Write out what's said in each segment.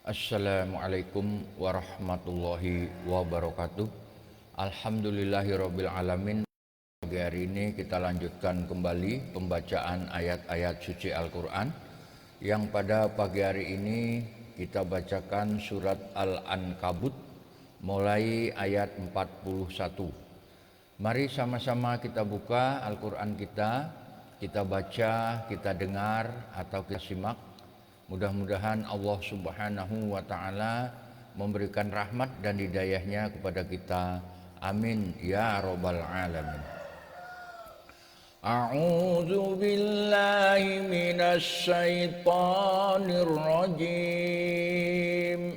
Assalamualaikum warahmatullahi wabarakatuh. Alhamdulillahirabbil alamin. Pagi hari ini kita lanjutkan kembali pembacaan ayat-ayat suci Al-Qur'an yang pada pagi hari ini kita bacakan surat Al-Ankabut mulai ayat 41. Mari sama-sama kita buka Al-Qur'an kita baca, kita dengar atau kita simak. Mudah-mudahan Allah Subhanahu wa taala memberikan rahmat dan hidayahnya kepada kita. Amin ya rabbal alamin. A'udzu billahi minasy syaithanir rajim.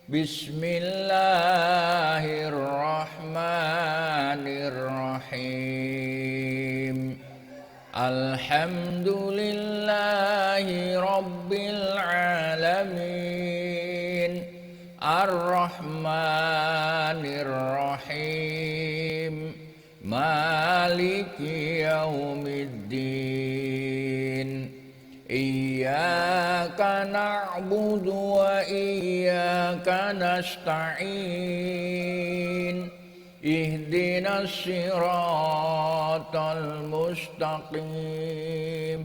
Bismillahirrahmanirrahim. Alhamdulillahi rabbil alamin. Ar-Rahmanir Rahim. Maliki yaumiddin. Iyyaka na'budu wa iyyaka nasta'in. Ihdinas siratal mustaqim.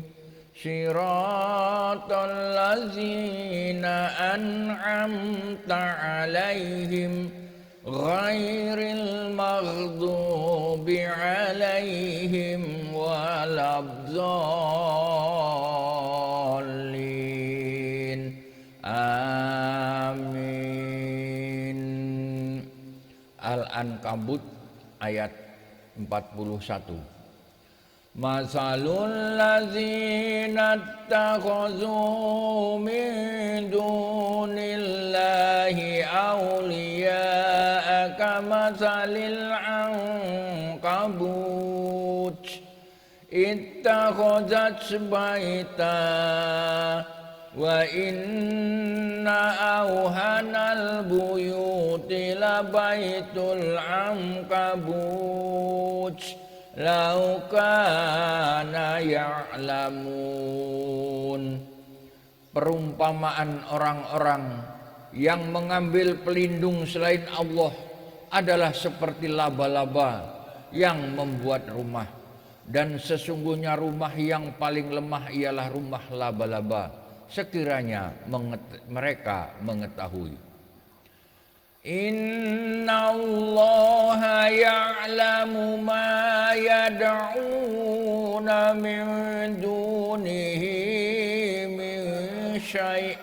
Siratal ladzina an'amta 'alaihim ghairil maghdubi 'alaihim waladdallin. Amin. Al-Ankabut ayat 41. Masalul ladzina ittakhadhu min dunillahi awliya'a kamatsalil ankabut ittakhadzat baita wa inna awhanal buyuti labaitul ankabut lau kana ya'lamun. Perumpamaan orang-orang yang mengambil pelindung selain Allah adalah seperti laba-laba yang membuat rumah, dan sesungguhnya rumah yang paling lemah ialah rumah laba-laba, sekiranya mereka mengetahui. Inna Allah ya'lamu ma yad'una min dunihi min syai'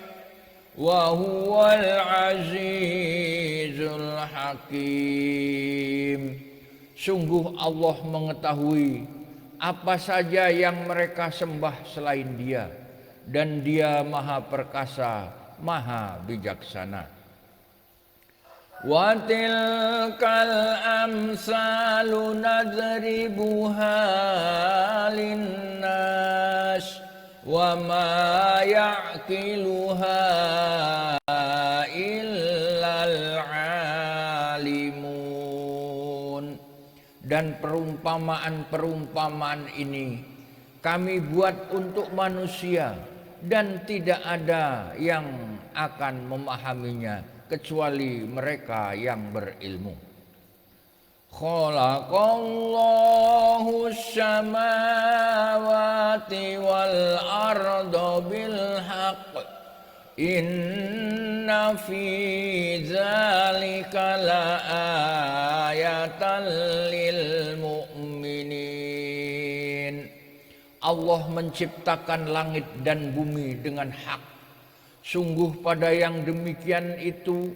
wa huwal azizul hakim. Sungguh Allah mengetahui apa saja yang mereka sembah selain Dia, dan Dia Maha Perkasa, Maha Bijaksana. Wa tilkal amsalu nadribuha linnas wa ma ya'qiluha illal alimun. Dan perumpamaan-perumpamaan ini kami buat untuk manusia, dan tidak ada yang akan memahaminya kecuali mereka yang berilmu. Khalaqallahu samawati wal arda bil haqq. Inna fi dzalika laayatan lil mu'minin. Allah menciptakan langit dan bumi dengan hak. Sungguh pada yang demikian itu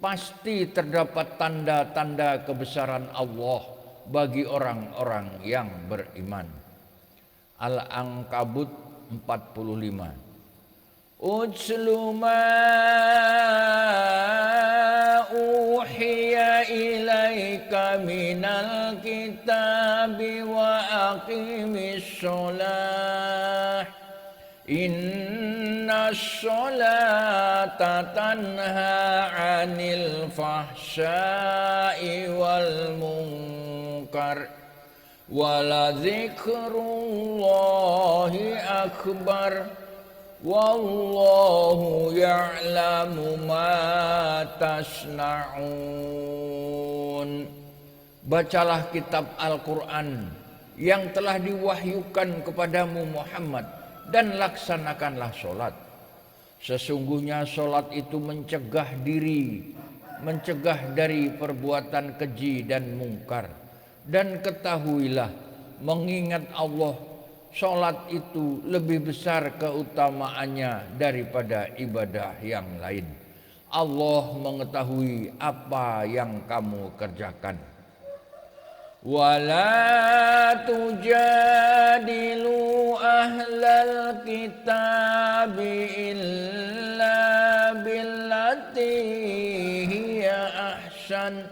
pasti terdapat tanda-tanda kebesaran Allah bagi orang-orang yang beriman. Al-Ankabut 45. Utslu ma uhiya ilaika minal kitabi wa aqimis shalah. Inna sholata tanha 'anil fahsya'i wal munkar wa la dzikrullahi akbar wallahu ya'lamu ma tasna'un. Bacalah kitab Al-Quran yang telah diwahyukan kepadamu Muhammad dan laksanakanlah sholat. Sesungguhnya sholat itu mencegah dari perbuatan keji dan mungkar. Dan ketahuilah, mengingat Allah, sholat itu lebih besar keutamaannya daripada ibadah yang lain. Allah mengetahui apa yang kamu kerjakan. Wala tujadilu ahlal kitabi illa billati hiya ahsan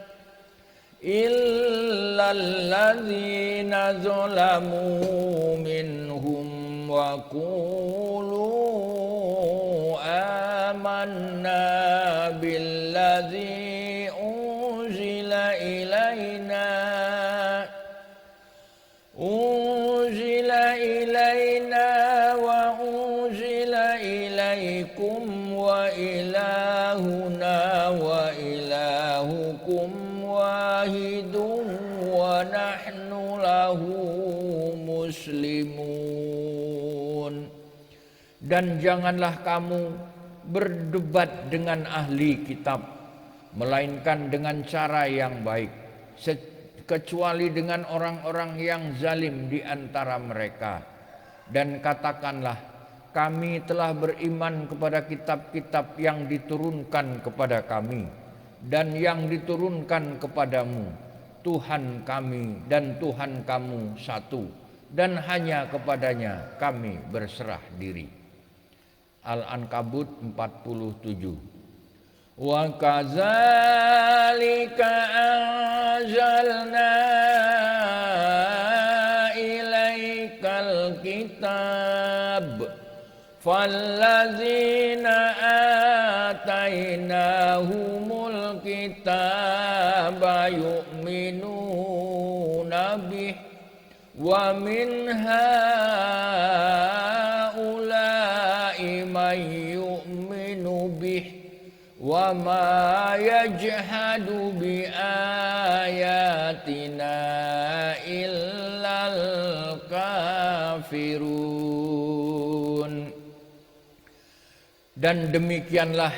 illa alladzina zalamu minhum wa qulu amanna billadzi unzila ilaina wa unzila ilaikum wa ilahuna wa ilahukum wahidun wa nahnu lahu muslimun. Dan janganlah kamu berdebat dengan ahli kitab, melainkan dengan cara yang baik, kecuali dengan orang-orang yang zalim di antara mereka. Dan katakanlah, kami telah beriman kepada kitab-kitab yang diturunkan kepada kami dan yang diturunkan kepadamu. Tuhan kami dan Tuhan kamu satu, dan hanya kepadanya kami berserah diri. Al-Ankabut 47. Wa kadzalika anzalna ilaikal kitab fallazina atainahumul kitaba yu'minuna bih wa min haula'i man yu'minu bih wa ma yajhadu bi ayatina illal kafirun. Dan demikianlah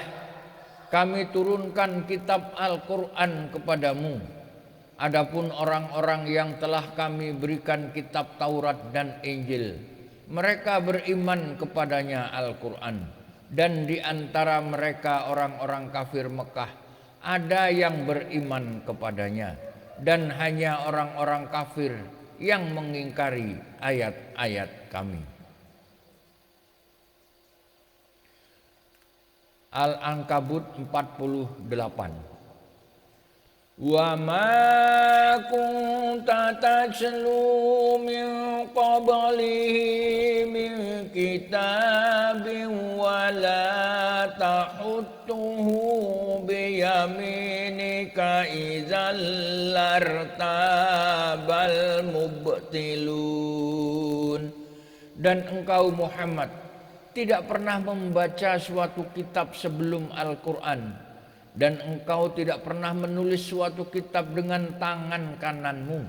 kami turunkan kitab Al-Quran kepadamu. Adapun orang-orang yang telah kami berikan kitab Taurat dan Injil, mereka beriman kepadanya Al-Quran. Dan di antara mereka orang-orang kafir Mekah ada yang beriman kepadanya, dan hanya orang-orang kafir yang mengingkari ayat-ayat kami. Al-Ankabut 48. Wa ma kunta tatlu min qablihi min kitabin wa la tahuttuhu bi yaminika idzal lartabal mubtilun. Dan engkau Muhammad tidak pernah membaca suatu kitab sebelum Al-Quran, dan engkau tidak pernah menulis suatu kitab dengan tangan kananmu.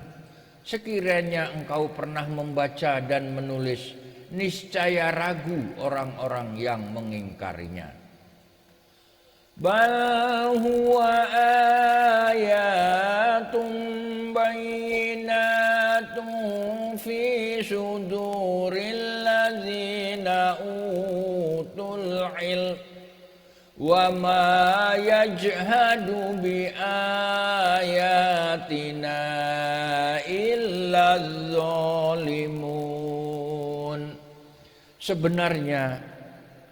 Sekiranya engkau pernah membaca dan menulis, niscaya ragu orang-orang yang mengingkarinya. Bal huwa ayatun bayyinatun fi suduril ladzina utul ilm wa ma yajhadu bi ayatina illa zalimun. Sebenarnya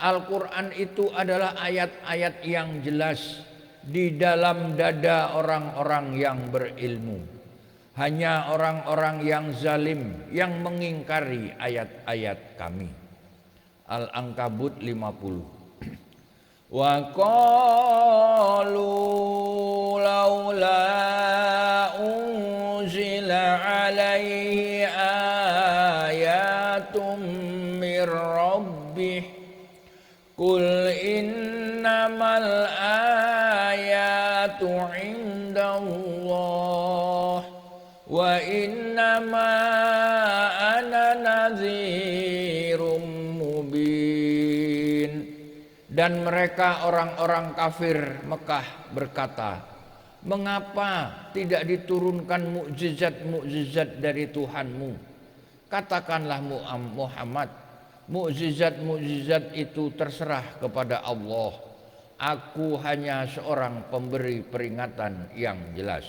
Al-Quran itu adalah ayat-ayat yang jelas di dalam dada orang-orang yang berilmu. Hanya orang-orang yang zalim yang mengingkari ayat-ayat kami. Al-Ankabut 50. Wa qalu laula unzila alaihi ayatum mir rabbih Qul innamal ayatu indallah wa innama ana nadhirum mubin. Dan mereka orang-orang kafir Mekah berkata, mengapa tidak diturunkan mukjizat-mukjizat dari Tuhanmu? Katakanlah Muhammad, mukjizat-mukjizat itu terserah kepada Allah. Aku hanya seorang pemberi peringatan yang jelas.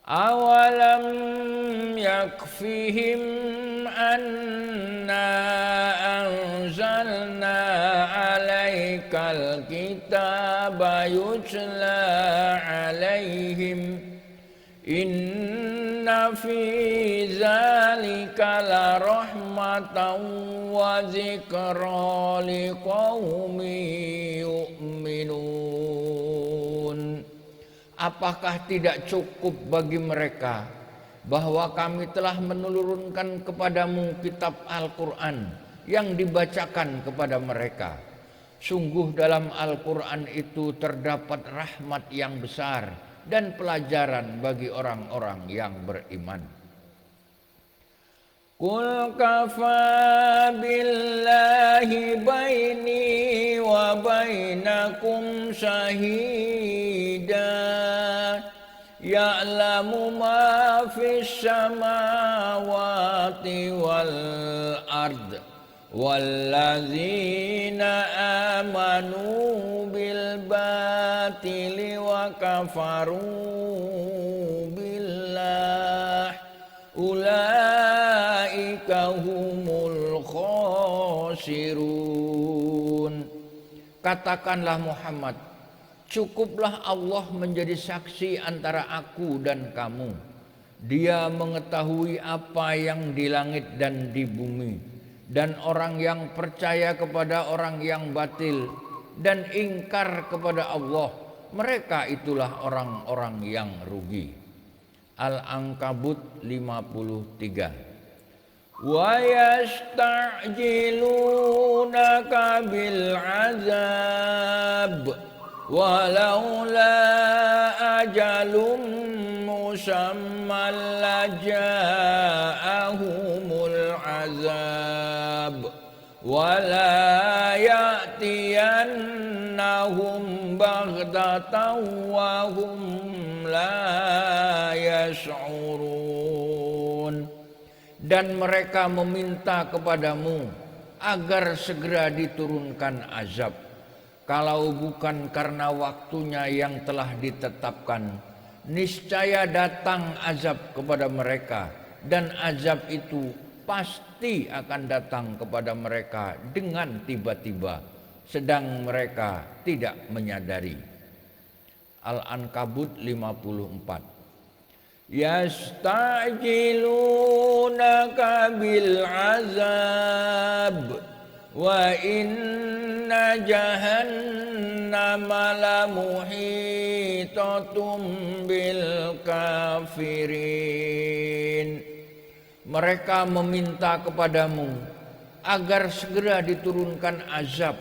Awalam yakfihim anna anzalna alaikal kitaba yutla alaihim inna fi zalika la rahmatan wa zikra liqaumin yu'minun. Apakah tidak cukup bagi mereka bahwa kami telah menurunkan kepadamu kitab Al-Quran yang dibacakan kepada mereka? Sungguh dalam Al-Quran itu terdapat rahmat yang besar dan pelajaran bagi orang-orang yang beriman. Qul kafa billahi baini wa bainakum syahida ya'lamu ma fis samawati wal ard walladzina amanu bil batili wa kafaru billah ulaika humul khasirun. Katakanlah Muhammad, cukuplah Allah menjadi saksi antara aku dan kamu. Dia mengetahui apa yang di langit dan di bumi. Dan orang yang percaya kepada orang yang batil dan ingkar kepada Allah, mereka itulah orang-orang yang rugi. Al-Ankabut 53. Wa yasta'jilunaka bil azab walaula ajalum musamman laja'ahumul azab wala ya'tiyannahum baghdatan wa hum la yash'urun. Dan mereka meminta kepadamu agar segera diturunkan azab. Kalau bukan karena waktunya yang telah ditetapkan, niscaya datang azab kepada mereka, dan azab itu pasti akan datang kepada mereka dengan tiba-tiba, sedang mereka tidak menyadari. Al-Ankabut 54. Yasta'jilunaka bil azab wa inna jahannama lamuhitatum bil kafirin. Mereka meminta kepadamu agar segera diturunkan azab,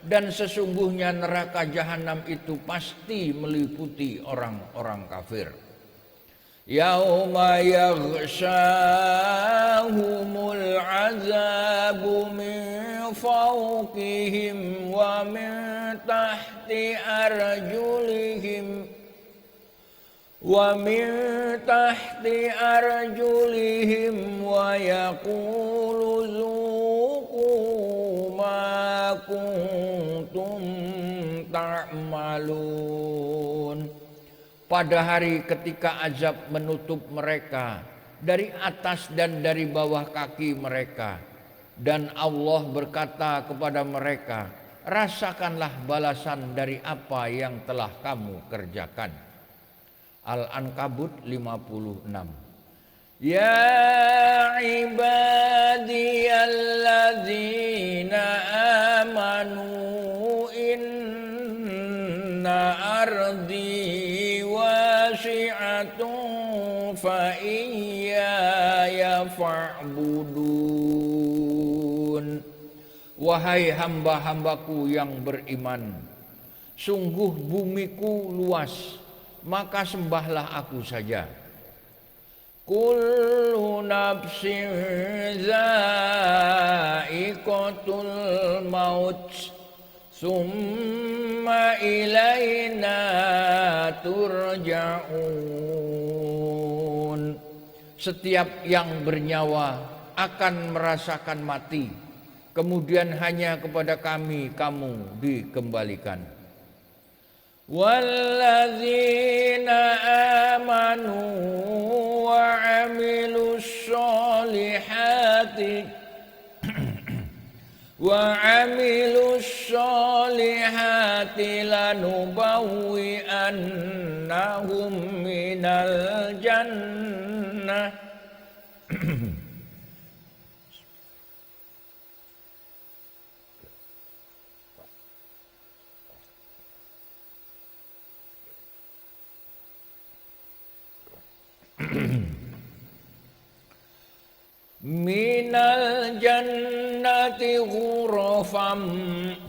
dan sesungguhnya neraka jahanam itu pasti meliputi orang-orang kafir. Yauma yaghshahumul azabu min fawqihim wa min tahti arjulihim wa yaqulu zuqu ma kuntum ta'malun. Pada hari ketika azab menutup mereka dari atas dan dari bawah kaki mereka, dan Allah berkata kepada mereka, rasakanlah balasan dari apa yang telah kamu kerjakan. Al-Ankabut 56. Ya ibadiyalladzina amanu inna ardi wasi'atun fa iyaya fa'budun. Wahai hamba-hambaku yang beriman, sungguh bumiku luas, maka sembahlah aku saja. Kullu nafsin za'iqatul maut, summa ilaina turja'un. Setiap yang bernyawa akan merasakan mati, kemudian hanya kepada kami kamu dikembalikan. Walladzina amanu wa amilus solihati lanubawwi'annahum minal jannah minal jannati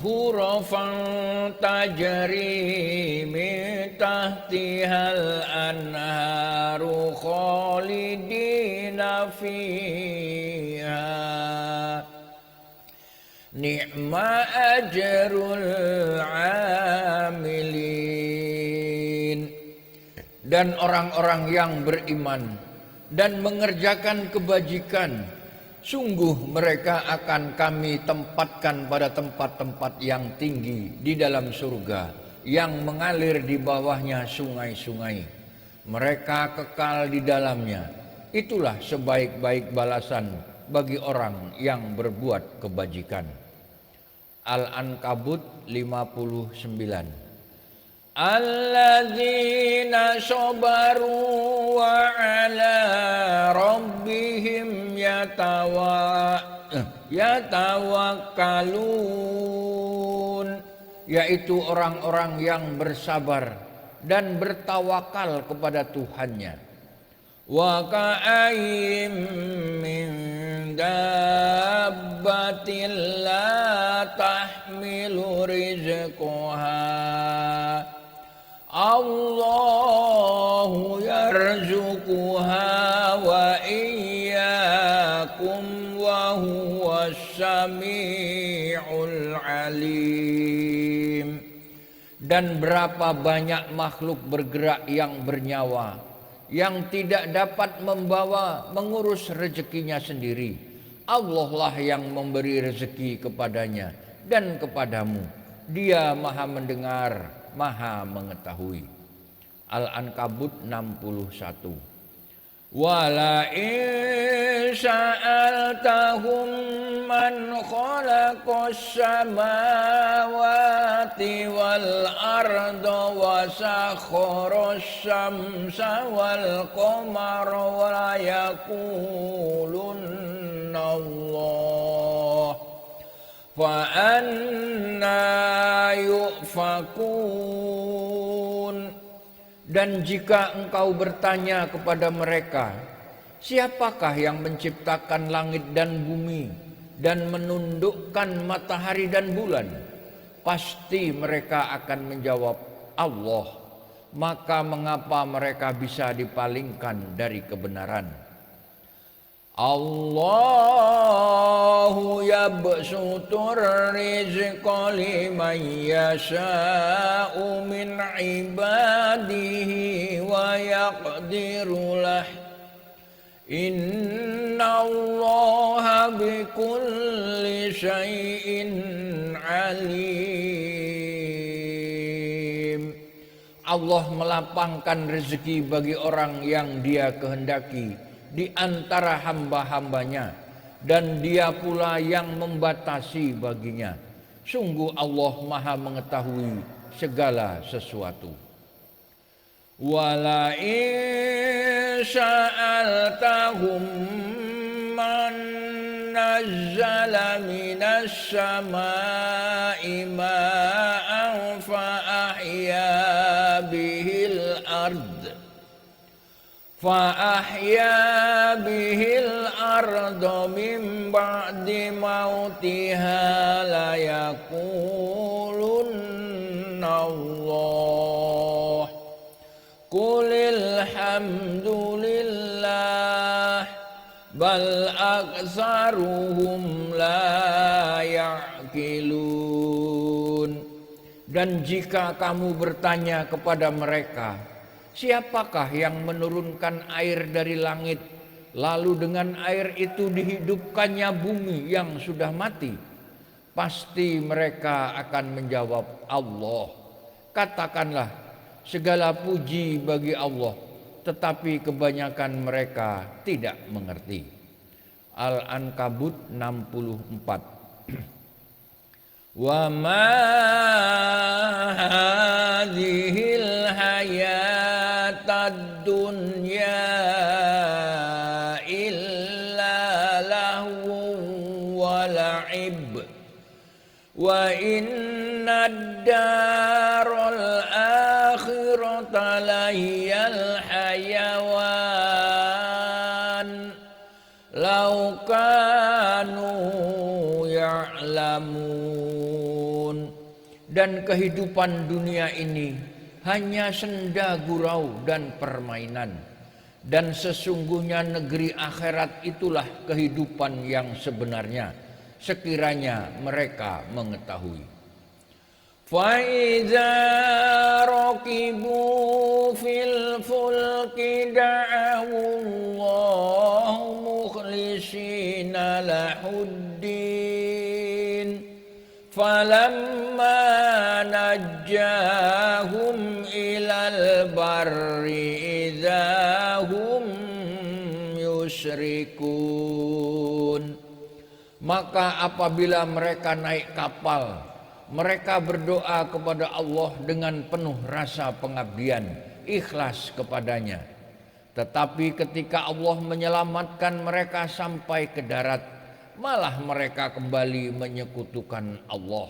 ghurafan tajri min tahtihal anharu khalidina fiha ni'ma ajrul amilin. Dan orang-orang yang beriman dan mengerjakan kebajikan, sungguh mereka akan kami tempatkan pada tempat-tempat yang tinggi di dalam surga, yang mengalir di bawahnya sungai-sungai. Mereka kekal di dalamnya. Itulah sebaik-baik balasan bagi orang yang berbuat kebajikan. Al-Ankabut 59. Alladzina sabaru wa ala rabbihim yatawakkalun, yaitu orang-orang yang bersabar dan bertawakal kepada Tuhannya. Wa ka'ayyim min dabbatin la tahmilu rizqaha Allahu yarzuquha wa iyyakum wa huwas sami'ul alim. Dan berapa banyak makhluk bergerak yang bernyawa yang tidak dapat mengurus rezekinya sendiri. Allah lah yang memberi rezeki kepadanya dan kepadamu. Dia Maha mendengar, Maha mengetahui. Al-Ankabut 61. Wala in sa'altahum man khalaqas samawati wal arda wa sakharas syamsa wal qamara wa yaqulunna Allah fa anna yufakun. Dan jika engkau bertanya kepada mereka, siapakah yang menciptakan langit dan bumi dan menundukkan matahari dan bulan? Pasti mereka akan menjawab, Allah. Maka mengapa mereka bisa dipalingkan dari kebenaran? Allahu yabsutur rizqa liman yasha'u min ibadihi wa yaqdiru lah. Inna Allaha bikulli syai'in alim. Allah melapangkan rezeki bagi orang yang Dia kehendaki di antara hamba-hambanya, dan Dia pula yang membatasi baginya. Sungguh Allah Maha mengetahui segala sesuatu. Wala in sa'altahum man nazzala minas samaa'i ma'an fa ahya bihil ard فأحيا به الأرض من بعد موتها ليقولن الله قل الحمد لله بل أكثرهم لا يعقلون. Dan jika kamu bertanya kepada mereka, siapakah yang menurunkan air dari langit, lalu dengan air itu dihidupkannya bumi yang sudah mati? Pasti mereka akan menjawab, Allah. Katakanlah, segala puji bagi Allah, tetapi kebanyakan mereka tidak mengerti. Al-Ankabut 64. Wa ma hadhil hayatad dunya illa lahwun wa la'ib wa innad daral akhirata lahiyal hayawan law kanu ya'lamun. Dan kehidupan dunia ini hanya senda gurau dan permainan, dan sesungguhnya negeri akhirat itulah kehidupan yang sebenarnya, sekiranya mereka mengetahui. Fa iza raqibu fil fulki da'awullaha mukhlishina lahuddin falamma najjahum ilal barri idahum yusyrikun. Maka apabila mereka naik kapal, mereka berdoa kepada Allah dengan penuh rasa pengabdian, ikhlas kepadanya. Tetapi ketika Allah menyelamatkan mereka sampai ke darat, malah mereka kembali menyekutukan Allah.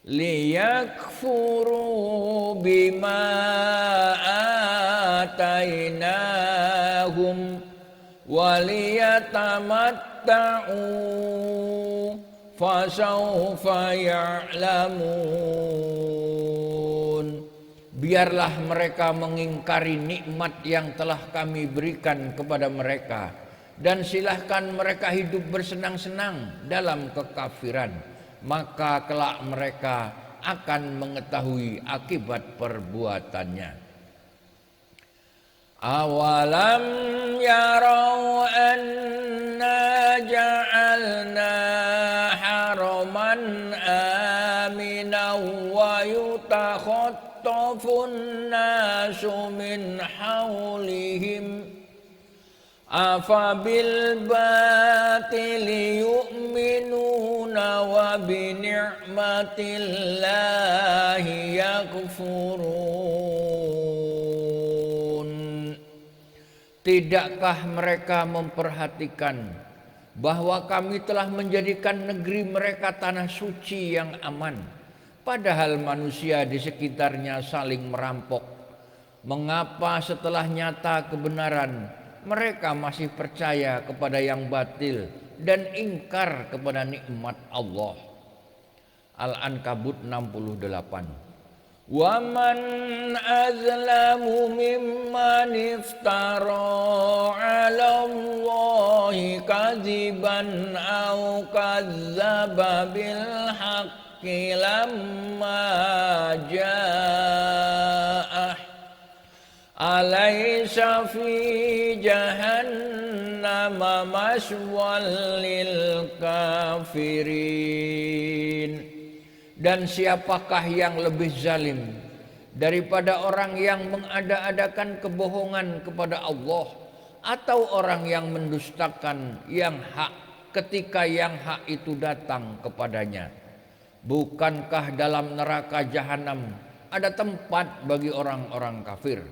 Liyakfuru bima atainahum waliyatamatta'u fasawfa ya'lamun. Biarlah mereka mengingkari nikmat yang telah kami berikan kepada mereka, dan silahkan mereka hidup bersenang-senang dalam kekafiran, maka kelak mereka akan mengetahui akibat perbuatannya. Awalam yarau anna ja'alna haraman aminan wa yutakhattafun nasu min hawlihim afabil batili yu'minuna wa bi ni'matillahi yakfurun. Tidakkah mereka memperhatikan bahwa kami telah menjadikan negeri mereka tanah suci yang aman, padahal manusia di sekitarnya saling merampok? Mengapa setelah nyata kebenaran mereka masih percaya kepada yang batil dan ingkar kepada nikmat Allah? Al-Ankabut 68. Wa man azlamu mimman iftara 'ala Allahi kadziban aw kadzdzaba bil haqqi lamma ja'ah alaysa fi jahannama maswal lil kafirin. Dan siapakah yang lebih zalim daripada orang yang mengada-adakan kebohongan kepada Allah, atau orang yang mendustakan yang hak ketika yang hak itu datang kepadanya? Bukankah dalam neraka jahanam ada tempat bagi orang-orang kafir?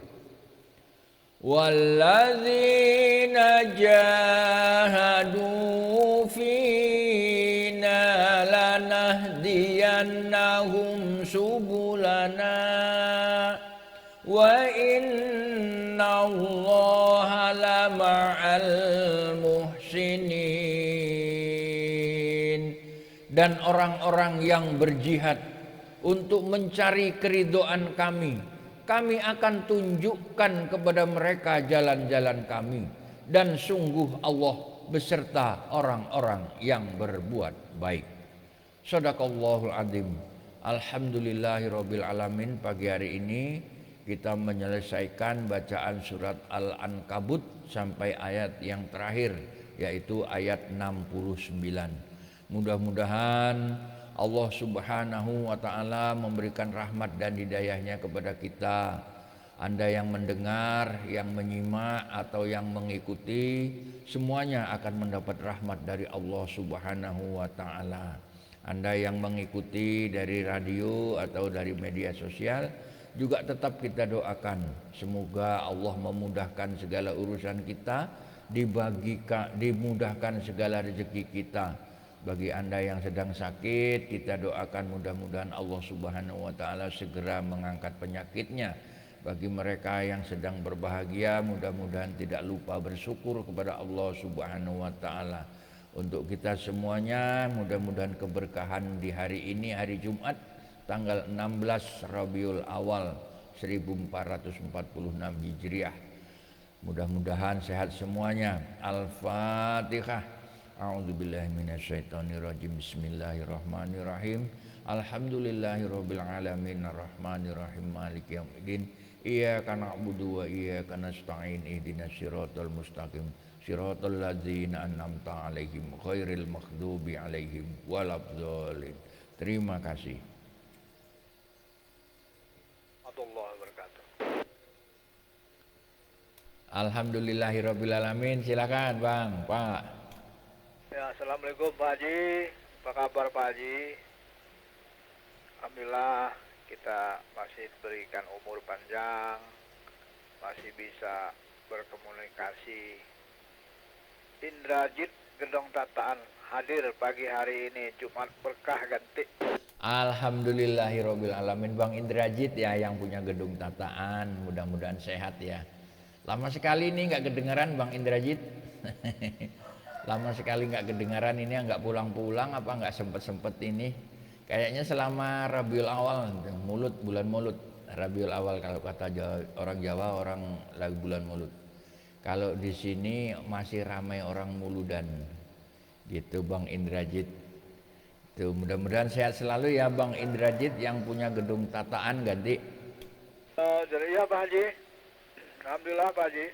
Walladzina jahadu fina lanahdiyannahum subulana wa innallaha lama'al muhsinin. Dan orang-orang yang berjihad untuk mencari keridhaan kami, kami akan tunjukkan kepada mereka jalan-jalan kami, dan sungguh Allah beserta orang-orang yang berbuat baik. Shadaqallahul azim. Alhamdulillahirabbil alamin. Pagi hari ini kita menyelesaikan bacaan surat Al-Ankabut sampai ayat yang terakhir, yaitu ayat 69. Mudah-mudahan Allah Subhanahu wa taala memberikan rahmat dan hidayahnya kepada kita. Anda yang mendengar, yang menyimak atau yang mengikuti, semuanya akan mendapat rahmat dari Allah Subhanahu wa taala. Anda yang mengikuti dari radio atau dari media sosial, juga tetap kita doakan semoga Allah memudahkan segala urusan kita, dimudahkan segala rezeki kita. Bagi Anda yang sedang sakit, kita doakan mudah-mudahan Allah Subhanahu wa taala segera mengangkat penyakitnya. Bagi mereka yang sedang berbahagia, mudah-mudahan tidak lupa bersyukur kepada Allah Subhanahu wa taala. Untuk kita semuanya, mudah-mudahan keberkahan di hari ini, hari Jumat tanggal 16 Rabiul Awal 1446 Hijriah. Mudah-mudahan sehat semuanya. Al-Fatihah. A'udzubillahi minasyaitonirrajim. Bismillahirrahmanirrahim. Alhamdulillahirabbil alamin arrahmanirrahim maliki yaumiddin. Iyyaka na'budu wa iyyaka nasta'in ihdinas siratal mustaqim siratal ladzina an'amta 'alaihim ghairil maghdubi 'alaihim waladdallin. Terima kasih. Alhamdulillahirabbil alamin. Silakan Bang, Pak. Ya, assalamualaikum Pak Haji. Apa kabar Pak Haji? Alhamdulillah kita masih diberikan umur panjang, masih bisa berkomunikasi. Indrajit Gedong Tataan hadir pagi hari ini, Jumat berkah ganti. Alhamdulillahirabbil alamin. Bang Indrajit ya yang punya gedung tataan, mudah-mudahan sehat ya. Lama sekali ini nggak kedengaran Bang Indrajit. Lama sekali nggak kedengaran ini, nggak pulang-pulang apa nggak sempet-sempet ini. Kayaknya selama Rabiul Awal, bulan Maulud. Rabiul Awal kalau kata orang Jawa, orang lagi bulan Maulud. Kalau di sini masih ramai orang muludan. Gitu Bang Indrajit. Tuh, mudah-mudahan sehat selalu ya Bang Indrajit yang punya gedung tataan ganti. Jadi ya Pak Haji. Alhamdulillah Pak Haji.